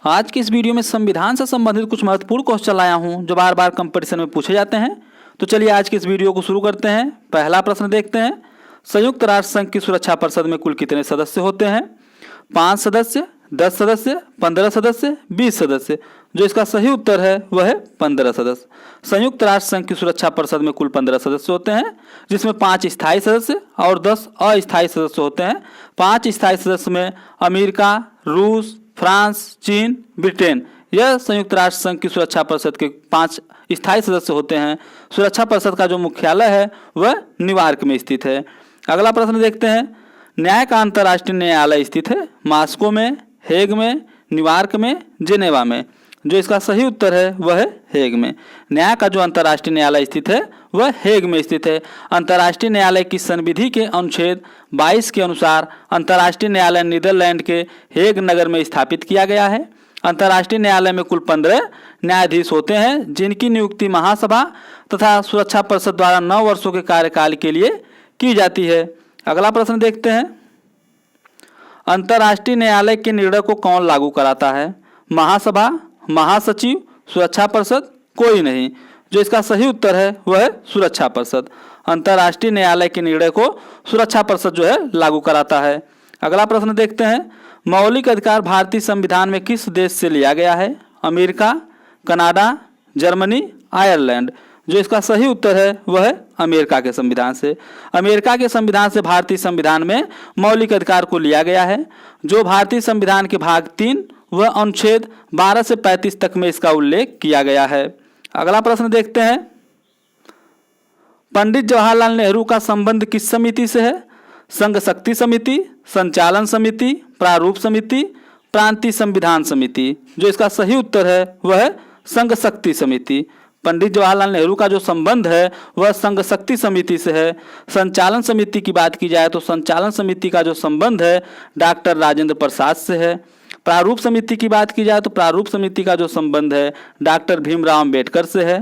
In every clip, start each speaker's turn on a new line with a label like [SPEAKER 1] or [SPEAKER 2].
[SPEAKER 1] आज की इस वीडियो में संविधान से संबंधित कुछ महत्वपूर्ण क्वेश्चन लाया हूं जो बार बार कंपटीशन में पूछे जाते हैं। तो चलिए आज की इस वीडियो को शुरू करते हैं। पहला प्रश्न देखते हैं, संयुक्त राष्ट्र संघ की सुरक्षा परिषद में कुल कितने सदस्य होते हैं? 5 सदस्य, 10 सदस्य, 15 सदस्य, 20 सदस्य। जो इसका सही उत्तर है वह है 15 सदस्य। संयुक्त राष्ट्र संघ की सुरक्षा परिषद में कुल 15 सदस्य होते हैं, जिसमें 5 स्थायी सदस्य और 10 अस्थायी सदस्य होते हैं। 5 स्थायी सदस्य में अमेरिका, रूस, फ्रांस, चीन, ब्रिटेन, यह संयुक्त राष्ट्र संघ की सुरक्षा परिषद के 5 स्थायी सदस्य होते हैं। सुरक्षा परिषद का जो मुख्यालय है वह न्यूयॉर्क में स्थित है। अगला प्रश्न देखते हैं, न्याय का अंतर्राष्ट्रीय न्यायालय स्थित है मॉस्को में, हेग में, न्यूयॉर्क में, जेनेवा में। जो इसका सही उत्तर है वह है हेग में। न्याय का जो अंतर्राष्ट्रीय न्यायालय स्थित है वह हेग में स्थित है। अंतर्राष्ट्रीय न्यायालय की संविधि के अनुच्छेद 22 के अनुसार अंतर्राष्ट्रीय न्यायालय नीदरलैंड के हेग नगर में स्थापित किया गया है। अंतर्राष्ट्रीय न्यायालय में कुल 15 न्यायाधीश होते हैं, जिनकी नियुक्ति महासभा तथा सुरक्षा परिषद द्वारा 9 वर्षों के कार्यकाल के लिए की जाती है। अगला प्रश्न देखते हैं, अंतर्राष्ट्रीय न्यायालय के निर्णय को कौन लागू कराता है? महासभा, महासचिव, सुरक्षा परिषद, कोई नहीं। जो इसका सही उत्तर है वह है सुरक्षा परिषद। अंतर्राष्ट्रीय न्यायालय के निर्णय को सुरक्षा परिषद जो है लागू कराता है। अगला प्रश्न देखते हैं, मौलिक अधिकार भारतीय संविधान में किस देश से लिया गया है? America, Canada, Germany, Ireland. जो इसका सही उत्तर है वह है अमेरिका के संविधान से। अमेरिका के संविधान से भारतीय संविधान में मौलिक अधिकार को लिया गया है। जो भारतीय संविधान के भाग 3 वह अनुच्छेद 12 से 35 तक में इसका उल्लेख किया गया है। अगला प्रश्न देखते हैं, पंडित जवाहरलाल नेहरू का संबंध किस समिति से है? संघ शक्ति समिति, संचालन समिति, प्रारूप समिति, प्रांतीय संविधान समिति। जो इसका सही उत्तर है वह है संघ शक्ति समिति। पंडित जवाहरलाल नेहरू का जो संबंध है वह संघ शक्ति समिति से है। संचालन समिति की बात की जाए तो संचालन समिति का जो संबंध है डॉक्टर राजेंद्र प्रसाद से है। प्रारूप समिति की बात की जाए तो प्रारूप समिति का जो संबंध है डॉक्टर भीमराव अंबेडकर से है।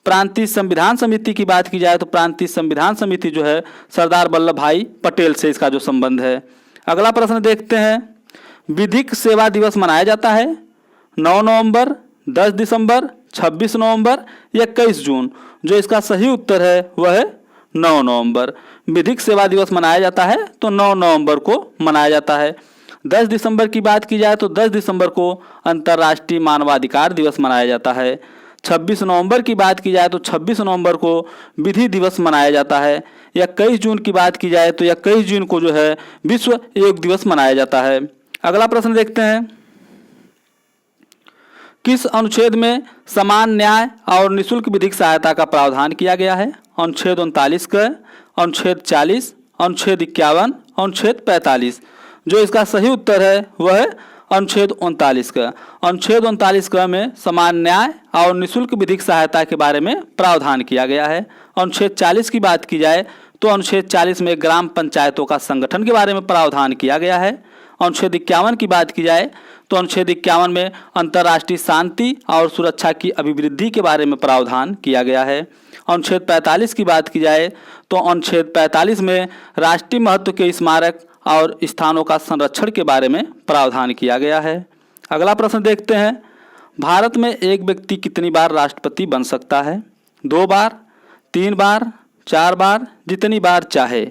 [SPEAKER 1] प्रांतीय संविधान समिति की बात की जाए तो प्रांतीय संविधान समिति जो है सरदार वल्लभ भाई पटेल से इसका जो संबंध है। अगला प्रश्न देखते हैं, विधिक सेवा दिवस मनाया जाता है 9 नवंबर, 10 दिसंबर, 26 नवंबर, 21 जून। जो इसका सही उत्तर है वह है 9 नवंबर। विधिक सेवा दिवस मनाया जाता है तो 9 नवंबर को मनाया जाता है। 10 दिसंबर की बात की जाए तो 10 दिसंबर को अंतर्राष्ट्रीय मानवाधिकार दिवस मनाया जाता है। 26 नवंबर की बात की जाए तो 26 नवंबर को विधि दिवस मनाया जाता है। 21 जून की बात की जाए तो 21 जून को जो है विश्व योग दिवस मनाया जाता है। अगला प्रश्न देखते हैं, किस अनुच्छेद में समान न्याय और निःशुल्क विधिक सहायता का प्रावधान किया गया है? अनुच्छेद 39 का, अनुच्छेद 40, अनुच्छेद 51, अनुच्छेद 45। जो इसका सही उत्तर है वह है अनुच्छेद 39 का। अनुच्छेद 39 का में समान न्याय और निःशुल्क विधिक सहायता के बारे में प्रावधान किया गया है। अनुच्छेद 40 की बात की जाए तो अनुच्छेद 40 में ग्राम पंचायतों का संगठन के बारे में प्रावधान किया गया है। अनुच्छेद 51 की बात की जाए तो अनुच्छेद 51 में अंतर्राष्ट्रीय शांति और सुरक्षा की अभिवृद्धि के बारे में प्रावधान किया गया है। अनुच्छेद 45 की बात की जाए तो अनुच्छेद 45 में राष्ट्रीय महत्व के स्मारक और स्थानों का संरक्षण के बारे में प्रावधान किया गया है। अगला प्रश्न देखते हैं, भारत में एक व्यक्ति कितनी बार राष्ट्रपति बन सकता है? 2 बार, 3 बार, 4 बार, जितनी बार चाहे।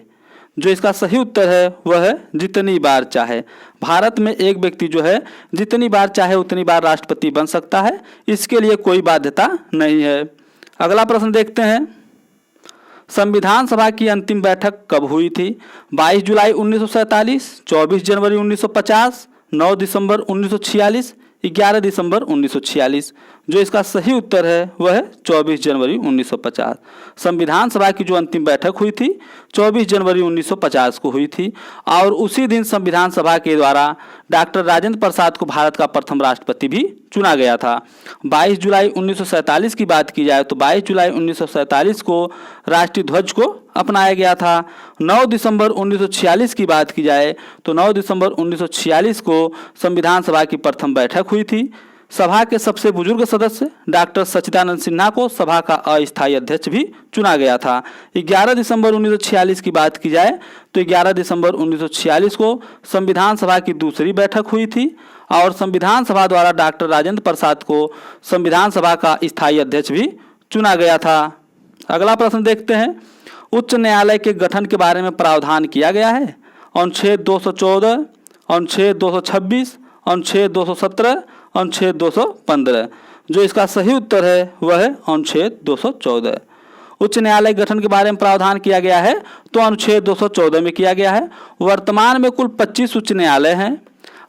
[SPEAKER 1] जो इसका सही उत्तर है वह है जितनी बार चाहे। भारत में एक व्यक्ति जो है जितनी बार चाहे उतनी बार राष्ट्रपति बन सकता है, इसके लिए कोई बाध्यता नहीं है। अगला प्रश्न देखते हैं, संविधान सभा की अंतिम बैठक कब हुई थी? 22 जुलाई 1947, 24 जनवरी 1950, 9 दिसंबर 1946, 11 दिसंबर 1946। जो इसका सही उत्तर है वह है 24 जनवरी 1950। संविधान सभा की जो अंतिम बैठक हुई थी 24 जनवरी 1950 को हुई थी और उसी दिन संविधान सभा के द्वारा डॉक्टर राजेंद्र प्रसाद को भारत का प्रथम राष्ट्रपति भी चुना गया था। 22 जुलाई 1947 की बात की जाए तो 22 जुलाई 1947 को राष्ट्रीय ध्वज को अपनाया गया था। 9 दिसंबर 1946 की बात की जाए तो 9 दिसंबर 1946 को संविधान सभा की प्रथम बैठक हुई थी। सभा के सबसे बुजुर्ग सदस्य डॉक्टर सच्चिदानंद सिन्हा को सभा का अस्थायी अध्यक्ष भी चुना गया था। 11 दिसंबर 1946 की बात की जाए तो 11 दिसंबर 1946 को संविधान सभा की दूसरी बैठक हुई थी और संविधान सभा द्वारा डॉक्टर राजेंद्र प्रसाद को संविधान सभा का स्थायी अध्यक्ष भी चुना गया था। अगला प्रश्न देखते हैं, उच्च न्यायालय के गठन के बारे में प्रावधान किया गया है। अनुच्छेद 214, अनुच्छेद 226, अनुच्छेद 217, अनुच्छेद 215। जो इसका सही उत्तर है वह है अनुच्छेद 214। उच्च न्यायालय गठन के बारे में प्रावधान किया गया है तो अनुच्छेद 214 में किया गया है। वर्तमान में कुल 25 उच्च न्यायालय हैं।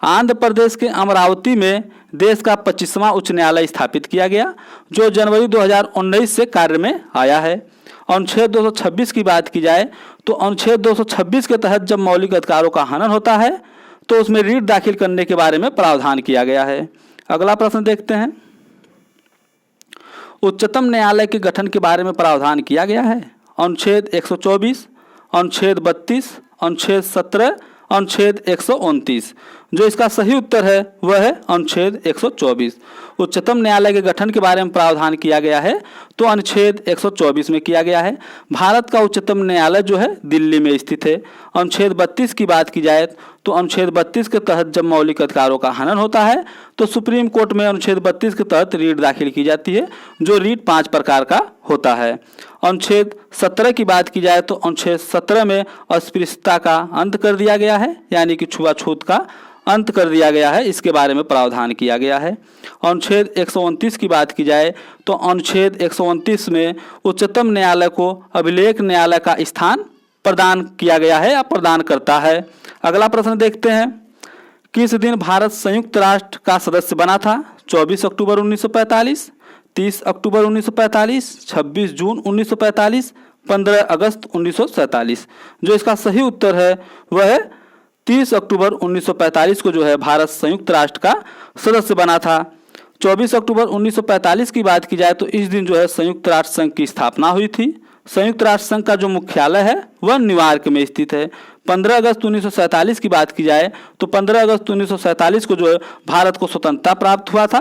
[SPEAKER 1] आंध्र प्रदेश के अमरावती में देश का 25वां उच्च न्यायालय स्थापित किया गया जो जनवरी 2019 से कार्य में आया है। अनुच्छेद 226 की बात की जाए तो अनुच्छेद 226 के तहत जब मौलिक अधिकारों का हनन होता है तो उसमें रीट दाखिल करने के बारे में प्रावधान किया गया है। अगला प्रश्न देखते हैं, उच्चतम न्यायालय के गठन के बारे में प्रावधान किया गया है। अनुच्छेद 124, अनुच्छेद 32, अनुच्छेद 17, अनुच्छेद 129। जो इसका सही उत्तर है वह है अनुच्छेद 124। उच्चतम न्यायालय के गठन के बारे में प्रावधान किया गया है तो अनुच्छेद 124 में किया गया है। भारत का उच्चतम न्यायालय जो है दिल्ली में स्थित है। अनुच्छेद 32 की बात की जाए तो अनुच्छेद 32 के तहत जब मौलिक अधिकारों का हनन होता है तो सुप्रीम कोर्ट में अनुच्छेद 32 के तहत रीट दाखिल की जाती है जो रीट 5 प्रकार का होता है। अनुच्छेद 17 की बात की जाए तो अनुच्छेद 17 में अस्पृश्यता का अंत कर दिया गया है, यानी कि छुआछूत का अंत कर दिया गया है, इसके बारे में प्रावधान किया गया है। अनुच्छेद 129 की बात की जाए तो अनुच्छेद 129 में उच्चतम न्यायालय को अभिलेख न्यायालय का स्थान प्रदान किया गया है या प्रदान करता है। अगला प्रश्न देखते हैं, किस दिन भारत संयुक्त राष्ट्र का सदस्य बना था। 24 अक्टूबर 1945, 30 अक्टूबर 1945, 26 जून 1945, 15 अगस्त 1947। जो इसका सही उत्तर है वह है 30 अक्टूबर 1945 को जो है भारत संयुक्त राष्ट्र का सदस्य बना था। 24 अक्टूबर 1945 की बात की जाए तो इस दिन जो है संयुक्त राष्ट्र संघ की स्थापना हुई थी। संयुक्त राष्ट्र संघ का जो मुख्यालय है वह न्यूयॉर्क में स्थित है। 15 अगस्त 1947 की बात की जाए तो 15 अगस्त 1947 को जो है भारत को स्वतंत्रता प्राप्त हुआ था